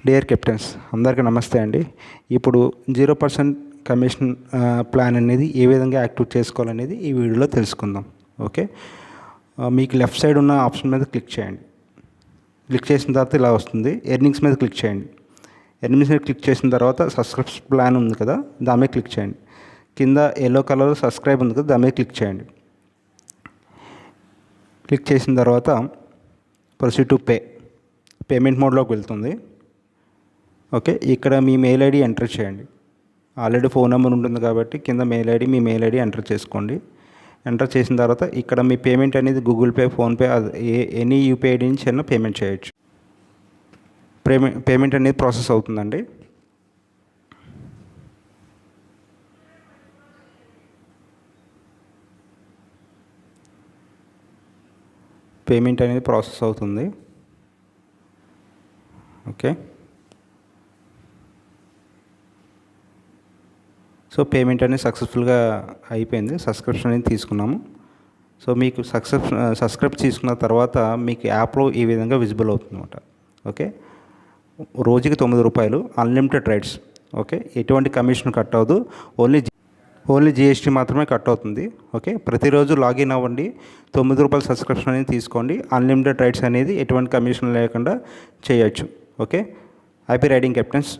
Dear captains, అందరికీ నమస్తే అండి. ఇప్పుడు 0% కమిషన్ ప్లాన్ అనేది ఏ విధంగా యాక్టివేట్ చేసుకోవాలనేది ఈ వీడియోలో తెలుసుకుందాం. ఓకే, మీకు లెఫ్ట్ సైడ్ ఉన్న ఆప్షన్ మీద క్లిక్ చేయండి. క్లిక్ చేసిన తర్వాత ఇలా వస్తుంది. ఎర్నింగ్స్ మీద క్లిక్ చేయండి. ఎర్నింగ్స్ మీద క్లిక్ చేసిన తర్వాత సబ్స్క్రిప్షన్ ప్లాన్ ఉంది కదా, దాని మీద క్లిక్ చేయండి. కింద ఎల్లో కలర్ సబ్స్క్రైబ్ ఉంది కదా, దాని మీద క్లిక్ చేయండి. క్లిక్ చేసిన తర్వాత ప్రొసీడ్ టు పేమెంట్ మోడ్లోకి వెళ్తుంది. ఓకే, ఇక్కడ మీ మెయిల్ ఐడి ఎంటర్ చేయండి. ఆల్రెడీ ఫోన్ నెంబర్ ఉంటుంది కాబట్టి కింద మీ మెయిల్ ఐడి ఎంటర్ చేసుకోండి. ఎంటర్ చేసిన తర్వాత ఇక్కడ మీ పేమెంట్ అనేది Google pay, PhonePe, any UPI ID నుంచి అయినా పేమెంట్ చేయొచ్చు. పేమెంట్ అనేది ప్రాసెస్ అవుతుందండి. పేమెంట్ అనేది ప్రాసెస్ అవుతుంది. ఓకే, సో పేమెంట్ అనేది సక్సెస్ఫుల్గా అయిపోయింది. సబ్స్క్రిప్షన్ అనేది తీసుకున్నాము. సో మీకు సబ్స్క్రైబ్ తీసుకున్న తర్వాత మీకు యాప్లో ఈ విధంగా విజిబుల్ అవుతుంది అన్నమాట. ఓకే, రోజుకి ₹9, అన్లిమిటెడ్ రైడ్స్. ఓకే, ఎటువంటి కమిషన్ కట్ అవ్వదు, ఓన్లీ జిఎస్టీ మాత్రమే కట్ అవుతుంది. ఓకే, ప్రతిరోజు లాగిన్ అవ్వండి, ₹9 సబ్స్క్రిప్షన్ అనేది తీసుకోండి. అన్లిమిటెడ్ రైడ్స్ అనేది ఎటువంటి కమిషన్ లేకుండా చేయొచ్చు. Okay, happy riding captains.